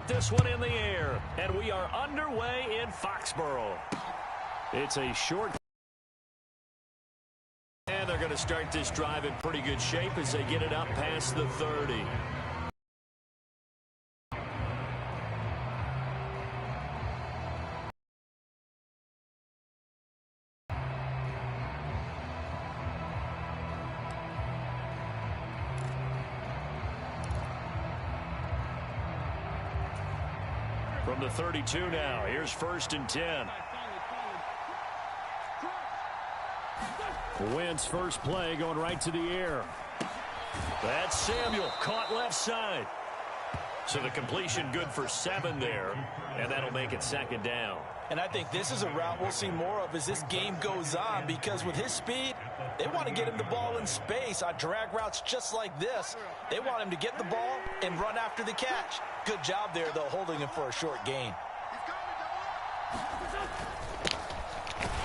put this one in the air, and we are underway in Foxborough. It's a short. And they're going to start this drive in pretty good shape as they get it up past the 30. From the 32 now, here's 1st and 10. Wentz first play going right to the air. That's Samuel caught left side. So the completion good for 7 there, and that'll make it 2nd down. And I think this is a route we'll see more of as this game goes on, because with his speed, they want to get him the ball in space on drag routes just like this. They want him to get the ball and run after the catch. Good job there, though, holding him for a short gain.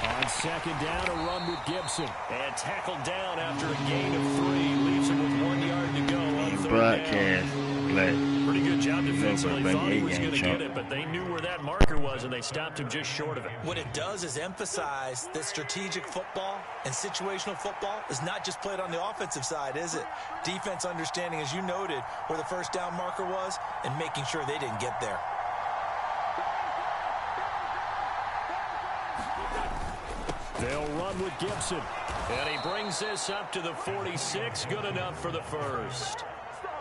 On 2nd down, a run with Gibson. And tackled down after a gain of 3. Leaves him with 1 yard to go on 3rd Broadcast down. Pretty good job defensively. Thought he was going to get it, but they knew where that marker was, and they stopped him just short of it. What it does is emphasize that strategic football and situational football is not just played on the offensive side, is it? Defense understanding, as you noted, where the 1st down marker was and making sure they didn't get there. They'll run with Gibson. And he brings this up to the 46. Good enough for the 1st.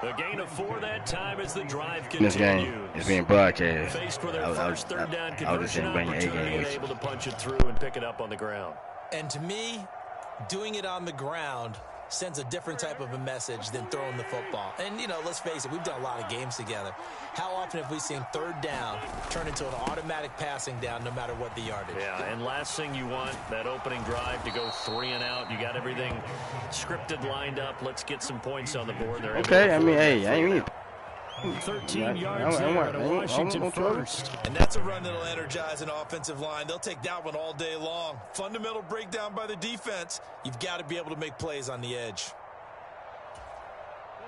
A gain of 4 that time as the drive continues. This game is being broadcast. Faced with their first 3rd down conversion opportunity, and able to punch it through and pick it up on the ground. And to me, doing it on the ground sends a different type of a message than throwing the football. And, you know, let's face it, we've done a lot of games together. How often have we seen 3rd down turn into an automatic passing down no matter what the yardage? Yeah, and last thing you want, that opening drive to go 3 and out. You got everything scripted, lined up. Let's get some points on the board. They're okay, I mean, hey, I mean, 13 yards there to Washington first. And that's a run that'll energize an offensive line. They'll take that one all day long. Fundamental breakdown by the defense. You've got to be able to make plays on the edge.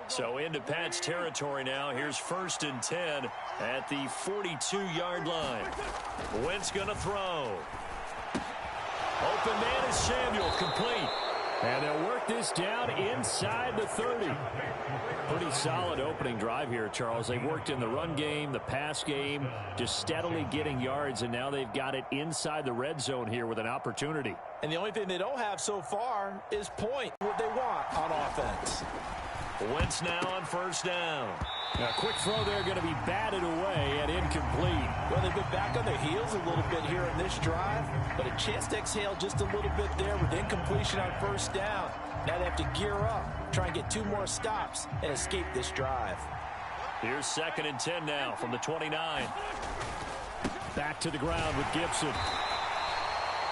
So into Pat's territory now. Here's 1st and 10 at the 42-yard line. Wentz going to throw. Open man is Samuel, complete. And they'll work this down inside the 30. Pretty solid opening drive here, Charles. They've worked in the run game, the pass game, just steadily getting yards, and now they've got it inside the red zone here with an opportunity. And the only thing they don't have so far is point, what they want on offense. Wentz now on 1st down. A quick throw there going to be batted away and incomplete. Well, they've been back on their heels a little bit here in this drive, but a chance to exhale just a little bit there with incompletion on 1st down. Now they have to gear up, try and get 2 more stops, and escape this drive. Here's 2nd and 10 now from the 29. Back to the ground with Gibson.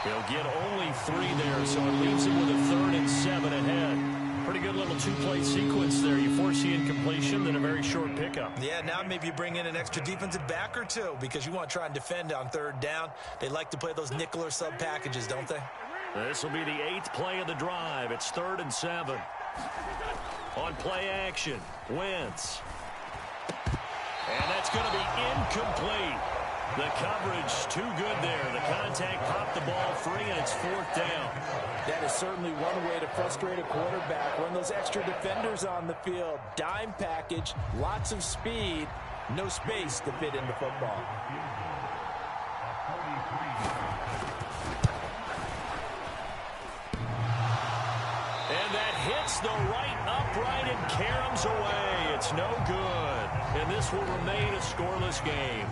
He'll get only 3 there, so it leaves him with a 3rd and 7 ahead. Pretty good little 2-play sequence there. You force the incompletion, then a very short pickup. Yeah, now maybe you bring in an extra defensive back or 2 because you want to try and defend on 3rd down. They like to play those nickel or sub packages, don't they? This will be the 8th play of the drive. It's 3rd and 7. On play action, Wentz. And that's going to be incomplete. The coverage too good there. The contact popped the ball free, and it's 4th down. That is certainly one way to frustrate a quarterback. Run those extra defenders on the field. Dime package, lots of speed, no space to fit in the football. And that hits the right upright and caroms away. It's no good. And this will remain a scoreless game.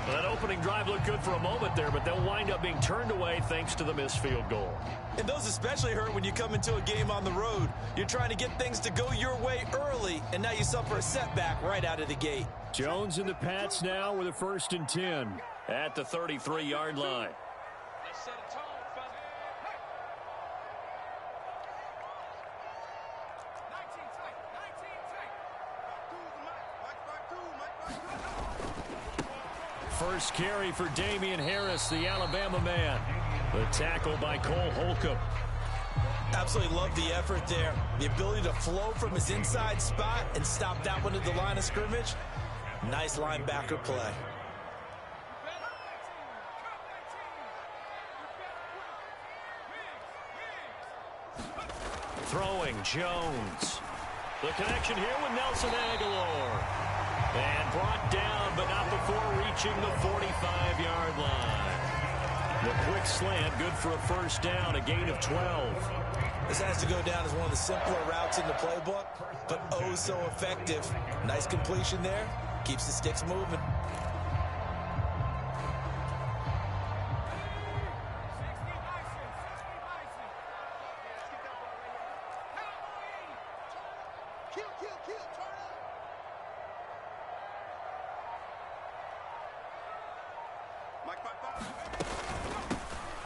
That opening drive looked good for a moment there, but they'll wind up being turned away thanks to the missed field goal. And those especially hurt when you come into a game on the road. You're trying to get things to go your way early, and now you suffer a setback right out of the gate. Jones and the Pats now with a 1st and 10 at the 33-yard line. First carry for Damian Harris, the Alabama man. The tackle by Cole Holcomb. Absolutely love the effort there. The ability to flow from his inside spot and stop that one at the line of scrimmage. Nice linebacker play. Throwing Jones. The connection here with Nelson Aguilar. And brought down, but not before reaching the 45-yard line. The quick slant, good for a first down, a gain of 12. This has to go down as one of the simpler routes in the playbook, but oh so effective. Nice completion there. Keeps the sticks moving.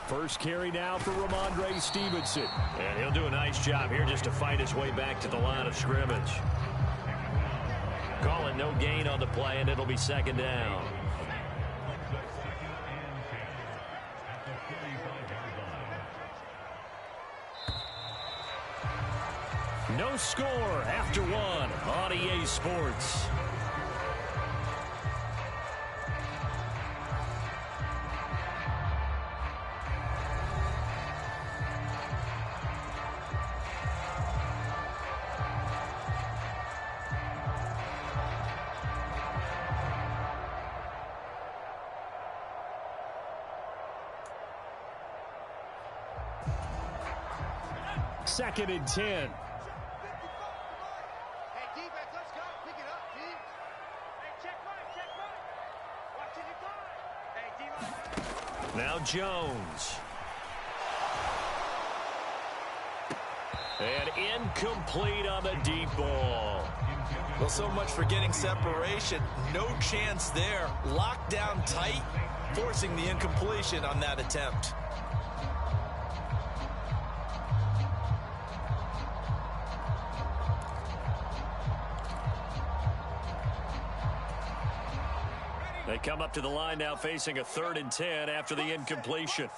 First carry now for Ramondre Stevenson. And he'll do a nice job here just to fight his way back to the line of scrimmage. Call it no gain on the play, and it'll be second down. No score after one on EA Sports. Second and 10. Hey, defense, let's go. Pick it up, team. Hey, check right. Watching your guard. Hey, D-line. Now Jones. And incomplete on the deep ball. Well, so much for getting separation. No chance there. Locked down tight, forcing the incompletion on that attempt. They come up to the line now facing a 3rd and 10 after the incompletion.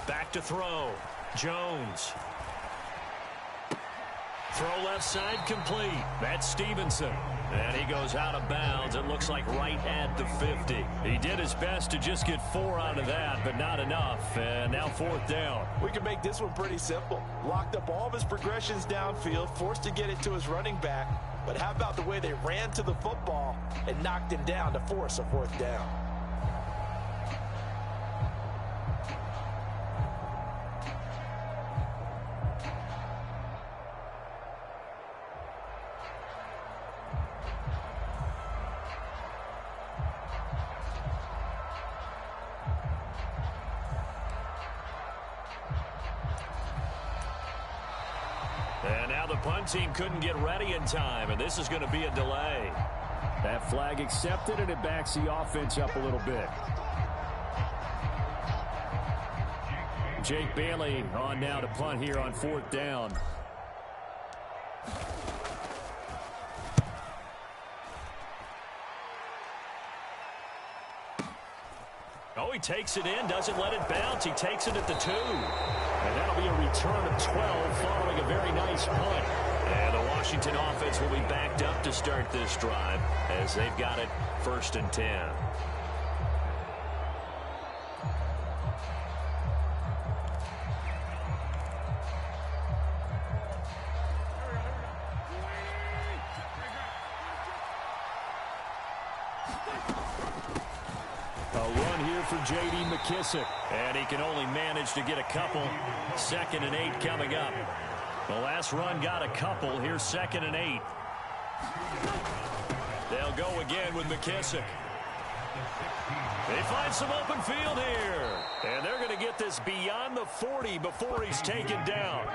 Back to throw. Jones. Throw left side complete. That's Stevenson. And he goes out of bounds. It looks like right at the 50. He did his best to just get 4 out of that, but not enough. And now 4th down. We can make this one pretty simple. Locked up all of his progressions downfield, forced to get it to his running back. But how about the way they ran to the football and knocked him down to force a 4th down? And now the punt team couldn't get ready in time, and this is going to be a delay. That flag accepted, and it backs the offense up a little bit. Jake Bailey on now to punt here on 4th down. Oh, he takes it in, doesn't let it bounce. He takes it at the 2. And that'll be a return of 12 following a very nice punt. And the Washington offense will be backed up to start this drive as they've got it 1st and 10. For J.D. McKissick, and he can only manage to get a couple. 2nd and 8 coming up. The last run got a couple. Here's 2nd and 8. They'll go again with McKissick. They find some open field here, and they're going to get this beyond the 40 before he's taken down.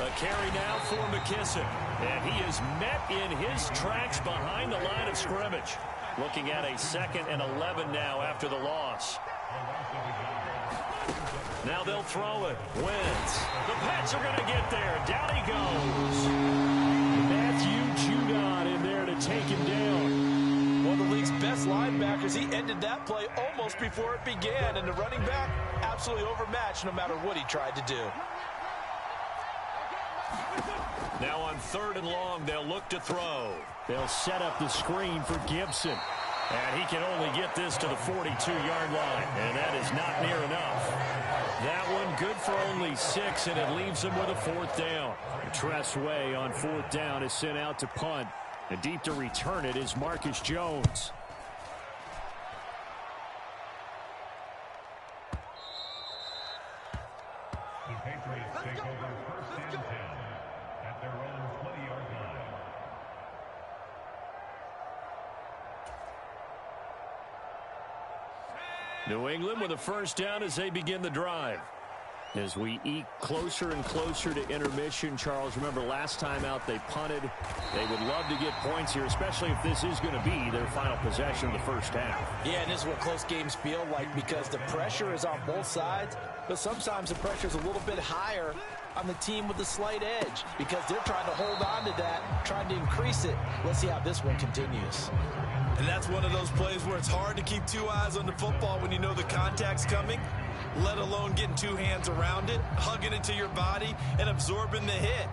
A carry now for McKissick. And he is met in his tracks behind the line of scrimmage. Looking at a 2nd and 11 now after the loss. Now they'll throw it. Wentz. The Pats are going to get there. Down he goes. Matthew Judon in there to take him down. One of the league's best linebackers. He ended that play almost before it began. And the running back, absolutely overmatched no matter what he tried to do. Now on 3rd and long, they'll look to throw. They'll set up the screen for Gibson. And he can only get this to the 42-yard line. And that is not near enough. That one good for only 6, and it leaves him with a 4th down. Tressway on 4th down is sent out to punt. And deep to return it is Marcus Jones. The Patriots take over 1st and 10 at their own 20-yard line. New England with a 1st down as they begin the drive. As we eke closer and closer to intermission, Charles, remember last time out they punted. They would love to get points here, especially if this is going to be their final possession of the first half. Yeah, and this is what close games feel like because the pressure is on both sides, but sometimes the pressure is a little bit higher on the team with the slight edge because they're trying to hold on to that, trying to increase it. Let's see how this one continues. And that's one of those plays where it's hard to keep 2 eyes on the football when you know the contact's coming, let alone getting 2 hands around it, hugging it to your body, and absorbing the hit,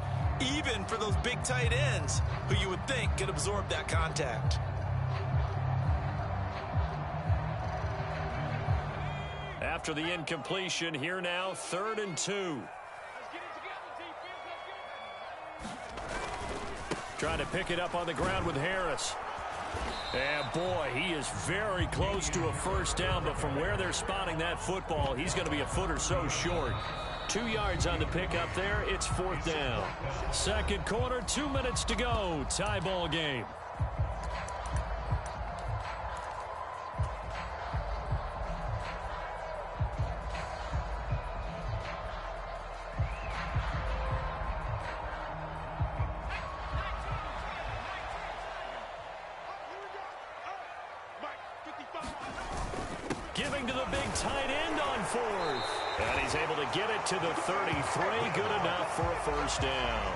even for those big tight ends who you would think could absorb that contact. After the incompletion, here now, 3rd and 2. Trying to pick it up on the ground with Harris. And boy, he is very close to a 1st down, but from where they're spotting that football, he's going to be a foot or so short. 2 yards on the pickup there. It's 4th down. 2nd quarter, 2 minutes to go. Tie ball game. Giving to the big tight end on 4th. And he's able to get it to the 33. Good enough for a 1st down.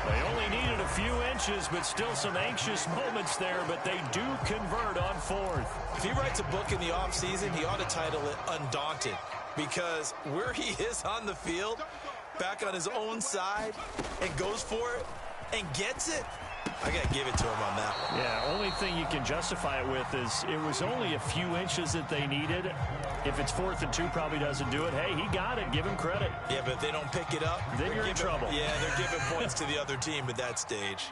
They only needed a few inches, but still some anxious moments there, but they do convert on 4th. If he writes a book in the offseason, he ought to title it Undaunted because where he is on the field, back on his own side, and goes for it and gets it, I got to give it to him on that one. Yeah, only thing you can justify it with is it was only a few inches that they needed. If it's 4th and 2, probably doesn't do it. Hey, he got it. Give him credit. Yeah, but if they don't pick it up, then you're in trouble. Yeah, they're giving points to the other team at that stage.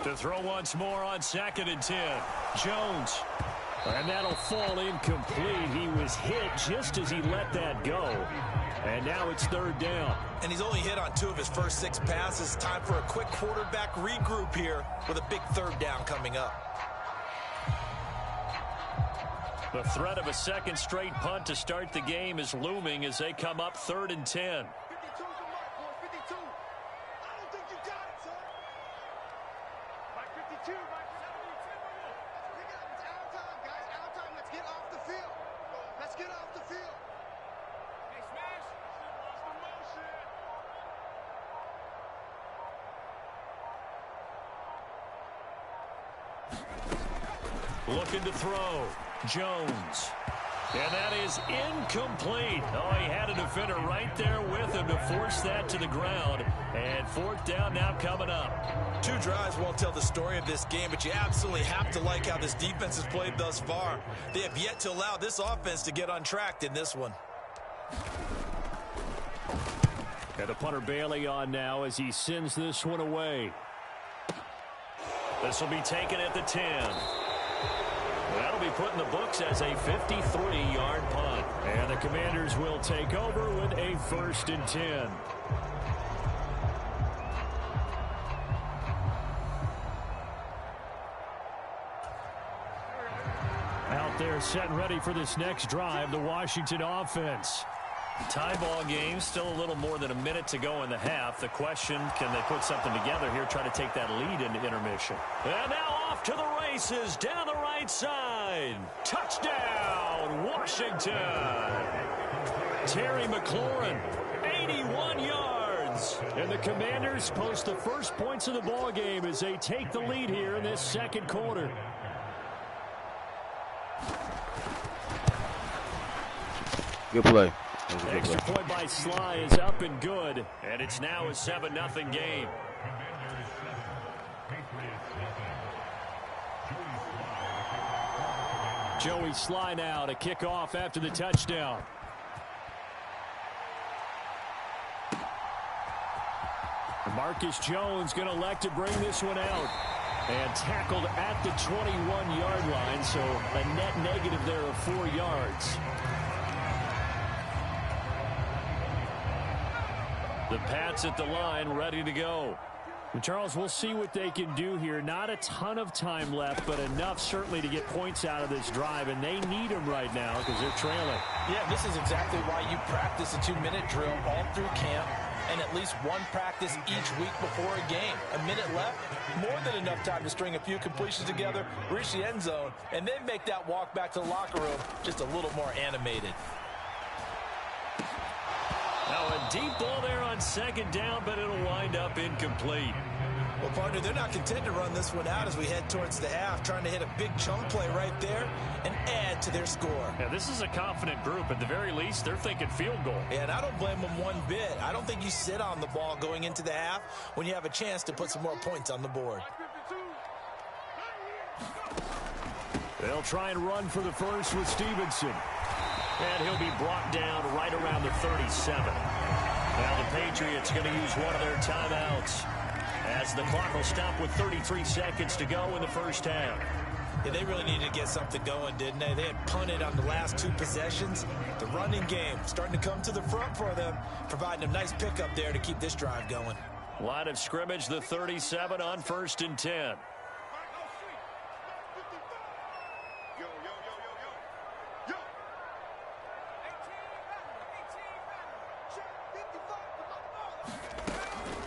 To throw once more on 2nd and 10. Jones. And that'll fall incomplete. He was hit just as he let that go. And now it's 3rd down. And he's only hit on 2 of his first 6 passes. Time for a quick quarterback regroup here with a big 3rd down coming up. The threat of a 2nd straight punt to start the game is looming as they come up 3rd and 10. 52's the mark, boys. 52. I don't think you got it, son. Mike 52, Mike 72. Pick it up. It's our time, guys. Our time. Let's get off the field. Let's get off the field. Hey, Smash. Watch the motion. Looking to throw. Jones. And that is incomplete. Oh, he had a defender right there with him to force that to the ground. And 4th down now coming up. 2 drives won't tell the story of this game, but you absolutely have to like how this defense has played thus far. They have yet to allow this offense to get untracked in this one. And the punter Bailey on now as he sends this one away. This will be taken at the 10. That'll be put in the books as a 53-yard punt. And the Commanders will take over with a 1st and 10. Out there set and ready for this next drive, the Washington offense. Tie ball game, still a little more than a minute to go in the half. The question, can they put something together here, try to take that lead into intermission? And now off to the races, down the right side. line. Touchdown, Washington. Terry McLaurin, 81 yards. And the Commanders post the first points of the ball game as they take the lead here in this second quarter. Good play. Extra point by Sly is up and good. And it's now a 7-0 game. Joey Sly now to kick off after the touchdown. Marcus Jones going to elect to bring this one out. And tackled at the 21-yard line, so a net negative there of 4 yards. The Pats at the line, ready to go. And Charles, we'll see what they can do here. Not a ton of time left, but enough certainly to get points out of this drive, and they need them right now because they're trailing. Yeah, this is exactly why you practice a 2-minute drill all through camp and at least one practice each week before a game. A minute left, more than enough time to string a few completions together, reach the end zone, and then make that walk back to the locker room just a little more animated. Now a deep ball there on second down, but it'll wind up incomplete. Well, partner, they're not content to run this one out as we head towards the half, trying to hit a big chunk play right there and add to their score. Yeah, this is a confident group. At the very least, they're thinking field goal. And I don't blame them one bit. I don't think you sit on the ball going into the half when you have a chance to put some more points on the board. They'll try and run for the first with Stevenson. And he'll be brought down right around the 37. Now the Patriots going to use one of their timeouts as the clock will stop with 33 seconds to go in the first half. Yeah, they really needed to get something going, didn't they? They had punted on the last 2 possessions. The running game starting to come to the front for them, providing a nice pickup there to keep this drive going. Line of scrimmage, the 37 on 1st and 10.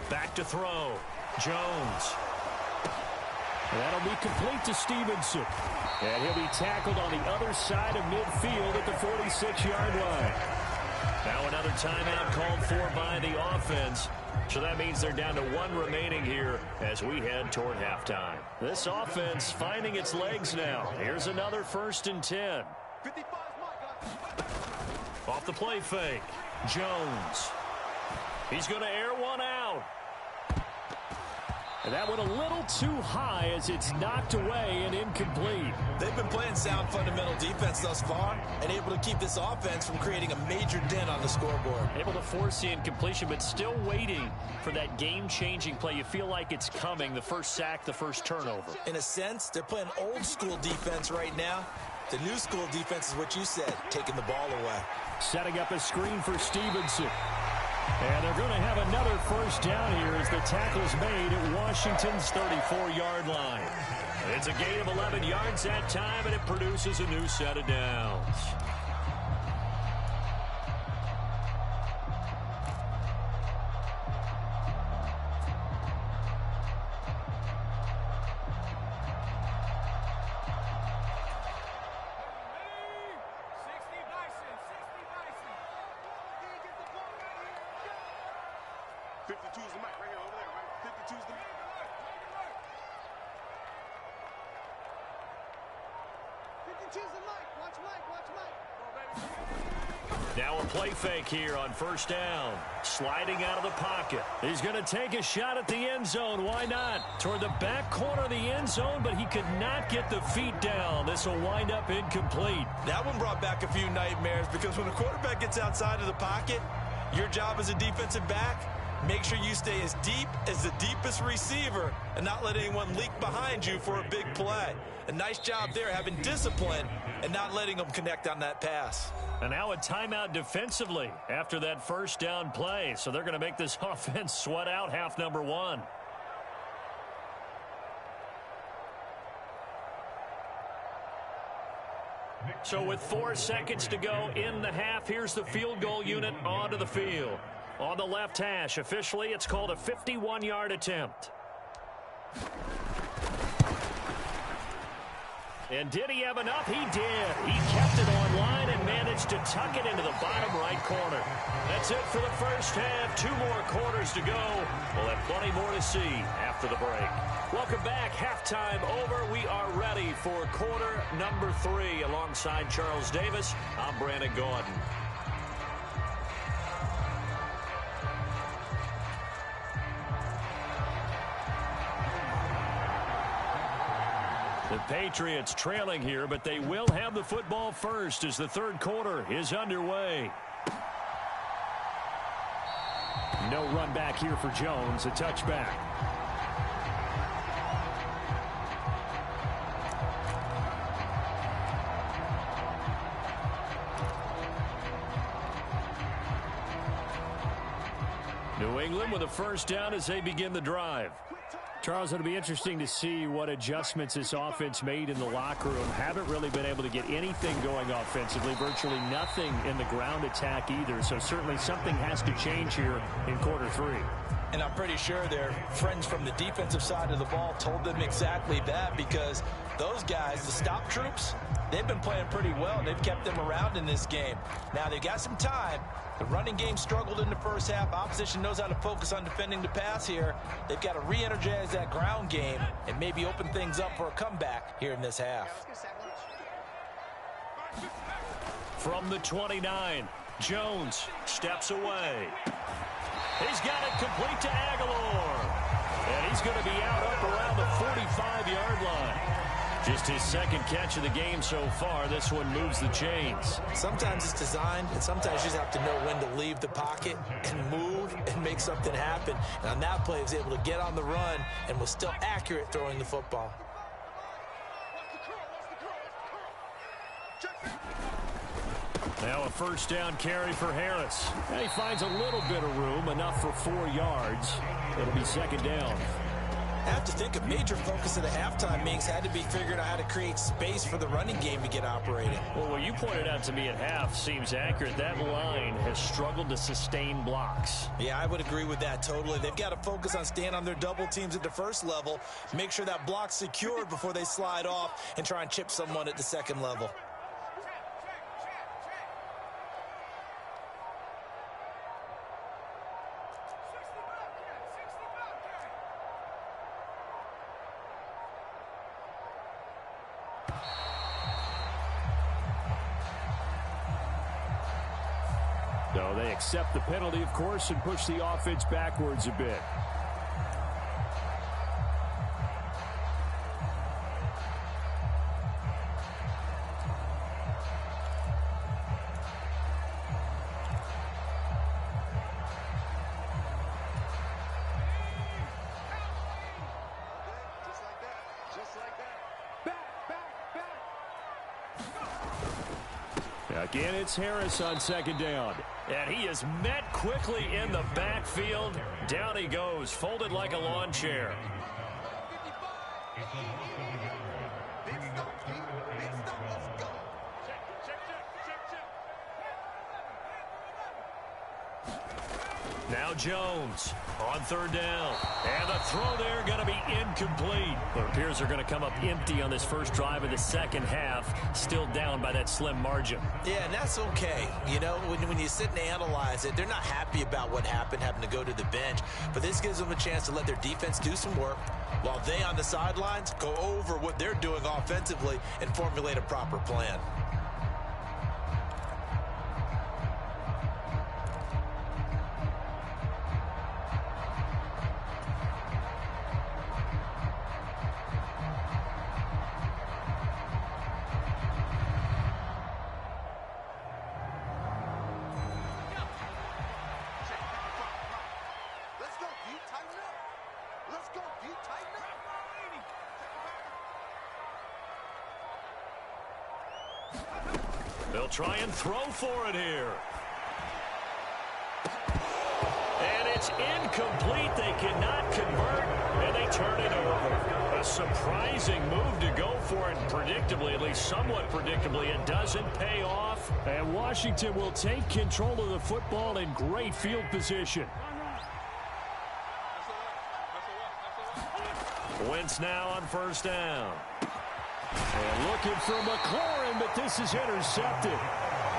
Back to throw. Jones. That'll be complete to Stevenson. And he'll be tackled on the other side of midfield at the 46-yard line. Now another timeout called for by the offense. So that means they're down to 1 remaining here as we head toward halftime. This offense finding its legs now. Here's another 1st and 10. Off the play fake. Jones. He's going to air one out. And that went a little too high as it's knocked away and incomplete. They've been playing sound fundamental defense thus far and able to keep this offense from creating a major dent on the scoreboard. Able to force the incompletion, but still waiting for that game-changing play. You feel like it's coming, the first sack, the first turnover. In a sense, they're playing old-school defense right now. The new school defense is what you said, taking the ball away. Setting up a screen for Stevenson. And they're going to have another first down here as the tackle's made at Washington's 34-yard line. It's a gain of 11 yards that time, and it produces a new set of downs. Now a play fake here on 1st down. Sliding out of the pocket. He's going to take a shot at the end zone. Why not? Toward the back corner of the end zone, but he could not get the feet down. This will wind up incomplete. That one brought back a few nightmares because when a quarterback gets outside of the pocket, your job as a defensive back, make sure you stay as deep as the deepest receiver and not let anyone leak behind you for a big play. A nice job there having discipline and not letting them connect on that pass. And now a timeout defensively after that first down play. So they're going to make this offense sweat out half number 1. So with 4 seconds to go in the half, here's the field goal unit onto the field. On the left hash, officially, it's called a 51-yard attempt. And did he have enough? He did. He kept it online and managed to tuck it into the bottom right corner. That's it for the first half. 2 more quarters to go. We'll have plenty more to see after the break. Welcome back. Halftime over. We are ready for quarter number 3. Alongside Charles Davis, I'm Brandon Gordon. The Patriots trailing here, but they will have the football first as the third quarter is underway. No run back here for Jones. A touchback. New England with a first down as they begin the drive. Charles, it'll be interesting to see what adjustments this offense made in the locker room. Haven't really been able to get anything going offensively, virtually nothing in the ground attack either. So certainly something has to change here in quarter 3. And I'm pretty sure their friends from the defensive side of the ball told them exactly that, because those guys, the stop troops, they've been playing pretty well. They've kept them around in this game. Now, they've got some time. The running game struggled in the first half. Opposition knows how to focus on defending the pass here. They've got to re-energize that ground game and maybe open things up for a comeback here in this half. From the 29, Jones steps away. He's got it complete to Aguilar. And he's going to be out up around the 45-yard line. Just his second catch of the game so far. This one moves the chains. Sometimes it's designed, and sometimes you just have to know when to leave the pocket and move and make something happen. And on that play, he was able to get on the run and was still accurate throwing the football. Now a first down carry for Harris. And he finds a little bit of room, enough for 4 yards. It'll be second down. I have to think a major focus of the halftime meetings had to be figuring out how to create space for the running game to get operating. Well, what you pointed out to me at half seems accurate. That line has struggled to sustain blocks. Yeah, I would agree with that totally. They've got to focus on staying on their double teams at the first level, make sure that block's secured before they slide off and try and chip someone at the second level. So they accept the penalty, of course, and push the offense backwards a bit. Again, it's Harris on second down. And he is met quickly in the backfield. Down he goes, folded like a lawn chair. Now Jones on third down. And the throw there going to be incomplete. It appears they're going to come up empty on this first drive of the second half. Still down by that slim margin. Yeah, and that's okay. You know, when you sit and analyze it, they're not happy about what happened, having to go to the bench. But this gives them a chance to let their defense do some work while they on the sidelines go over what they're doing offensively and formulate a proper plan. They'll try and throw for it here. And it's incomplete. They cannot convert, and they turn it over. A surprising move to go for it, predictably, at least somewhat predictably. It doesn't pay off, and Washington will take control of the football in great field position. Wentz now on first down. And looking for McLaurin, but this is intercepted.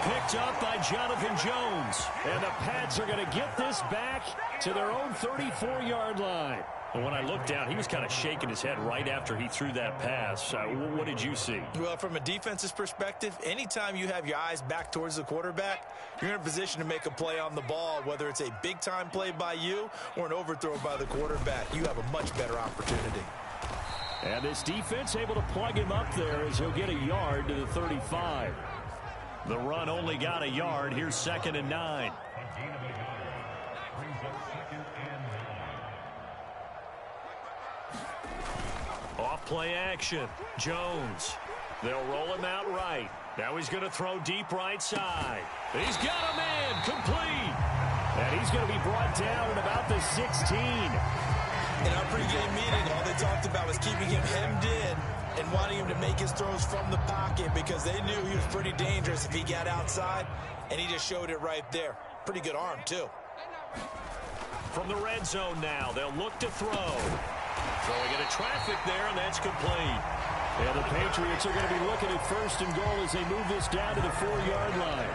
Picked up by Jonathan Jones. And the Pats are going to get this back to their own 34-yard line. And when I looked down, he was kind of shaking his head right after he threw that pass. What did you see? Well, from a defense's perspective, anytime you have your eyes back towards the quarterback, you're in a position to make a play on the ball, whether it's a big-time play by you or an overthrow by the quarterback. You have a much better opportunity. And this defense able to plug him up there as he'll get a yard to the 35. The run only got a yard. Here's 2nd and 9. Off play action. Jones. They'll roll him out right. Now he's going to throw deep right side. He's got a man complete. And he's going to be brought down at about the 16. In our pregame meeting, all they talked about was keeping him hemmed in and wanting him to make his throws from the pocket because they knew he was pretty dangerous if he got outside, and he just showed it right there. Pretty good arm, too. From the red zone now, they'll look to throw. Throwing into traffic there, and that's complete. And the Patriots are going to be looking at 1st and goal as they move this down to the 4-yard line.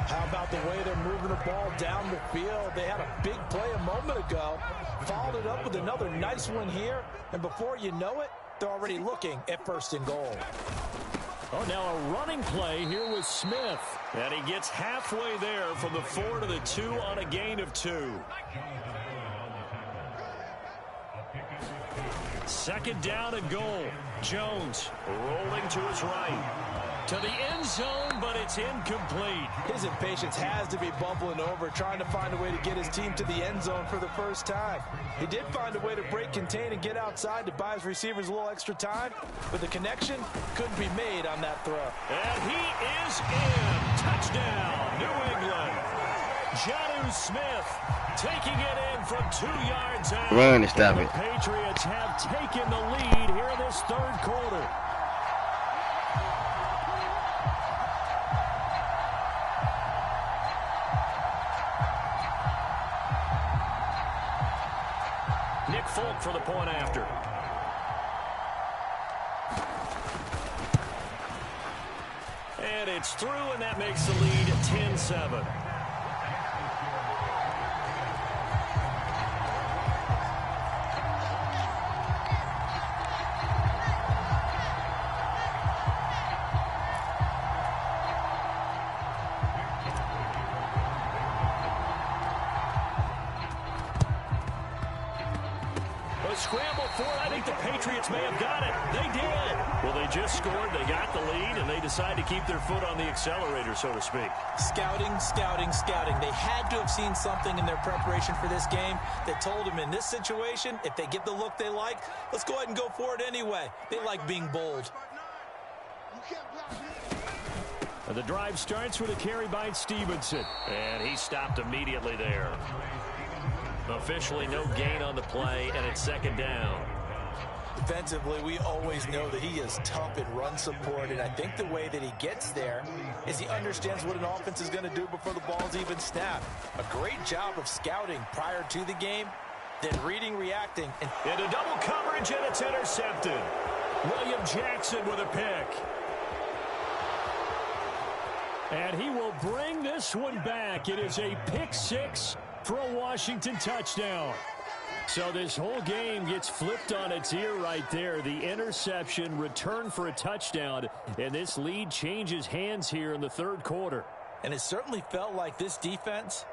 How about the way they're moving the ball down the field? They had a big play a moment ago, followed it up with another nice one here, and before you know it, they're already looking at 1st and goal. Oh, now a running play here with Smith. And he gets halfway there from the 4 to the 2 on a gain of 2. 2nd down and goal. Jones rolling to his right. To the end zone, but it's incomplete. His impatience has to be bubbling over, trying to find a way to get his team to the end zone for the first time. He did find a way to break contain and get outside to buy his receivers a little extra time, but the connection couldn't be made on that throw. And he is in. Touchdown, New England. Jonnu Smith taking it in from 2 yards out. Run and stop it. The Patriots have taken the lead here in this 3rd quarter. Nick Folk for the point after. And it's through, and that makes the lead 10-7. Scramble for it. I think the Patriots may have got it. They did. Well, they just scored. They got the lead, and they decide to keep their foot on the accelerator, so to speak. Scouting, scouting, scouting. They had to have seen something in their preparation for this game that told them in this situation, if they get the look they like, let's go ahead and go for it anyway. They like being bold. And the drive starts with a carry by Stevenson. And he stopped immediately there. Officially no gain on the play, and it's 2nd down. Defensively, we always know that he is tough in run support, and I think the way that he gets there is he understands what an offense is going to do before the ball's even snapped. A great job of scouting prior to the game, then reading, reacting. Into double coverage, and it's intercepted. William Jackson with a pick. And he will bring this one back. It is a pick 6 for a Washington touchdown. So this whole game gets flipped on its ear right there. The interception, return for a touchdown, and this lead changes hands here in the 3rd quarter. And it certainly felt like this defense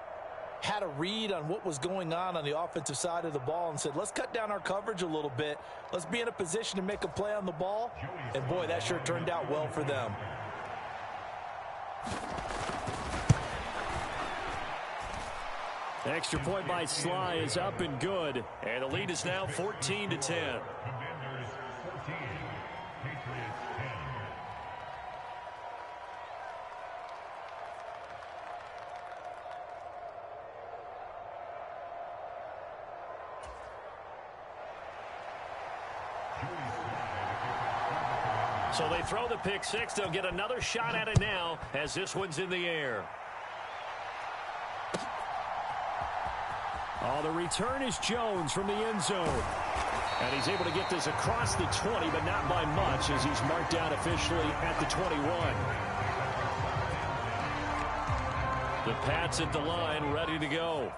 had a read on what was going on the offensive side of the ball and said, let's cut down our coverage a little bit. Let's be in a position to make a play on the ball. And boy, that sure turned out well for them. Extra point by Sly is up and good. And the lead is now 14-10. So they throw the pick 6. They'll get another shot at it now as this one's in the air. Oh, the return is Jones from the end zone. And he's able to get this across the 20, but not by much, as he's marked down officially at the 21. The Pats at the line, ready to go.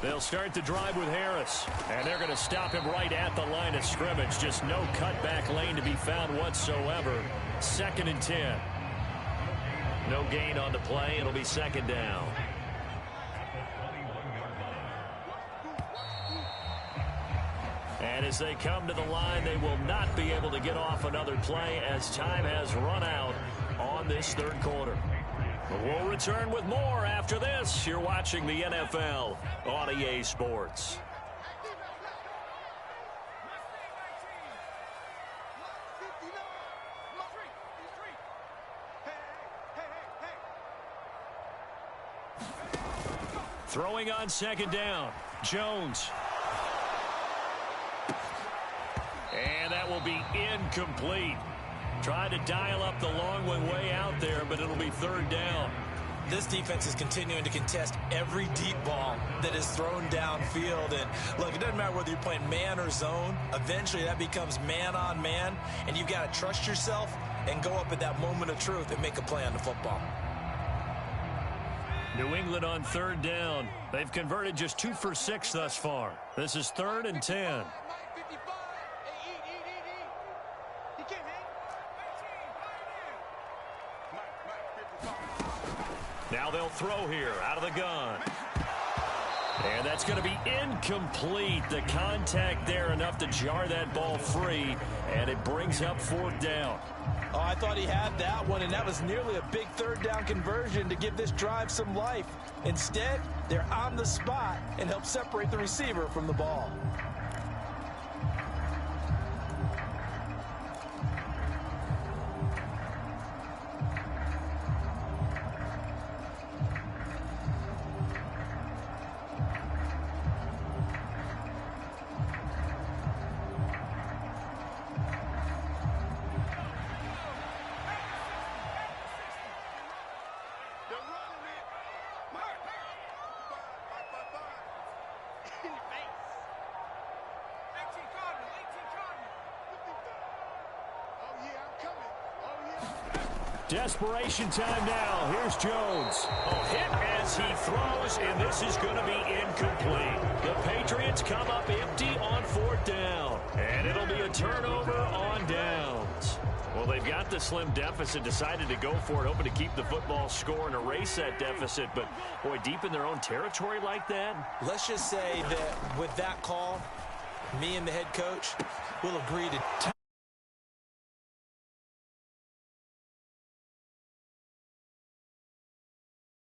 They'll start the drive with Harris, and they're going to stop him right at the line of scrimmage. Just no cutback lane to be found whatsoever. 2nd and 10. No gain on the play. It'll be 2nd down. And as they come to the line, they will not be able to get off another play as time has run out on this 3rd quarter. But we'll return with more after this. You're watching the NFL on EA Sports. Throwing on 2nd down, Jones. And that will be incomplete. Tried to dial up the long one way out there, but it'll be 3rd down. This defense is continuing to contest every deep ball that is thrown downfield. And look, it doesn't matter whether you're playing man or zone. Eventually that becomes man on man, and you've got to trust yourself and go up at that moment of truth and make a play on the football. New England on 3rd down. They've converted just 2 for 6 thus far. This is 3rd and 10. Now they'll throw here out of the gun. And that's going to be incomplete. The contact there enough to jar that ball free, and it brings up 4th down. Oh, I thought he had that one, and that was nearly a big 3rd down conversion to give this drive some life. Instead, they're on the spot and help separate the receiver from the ball. Desperation time now. Here's Jones. A hit as he throws, and this is going to be incomplete. The Patriots come up empty on 4th down, and it'll be a turnover on downs. Well, they've got the slim deficit, decided to go for it, hoping to keep the football score and erase that deficit. But, boy, deep in their own territory like that. Let's just say that with that call, me and the head coach will agree to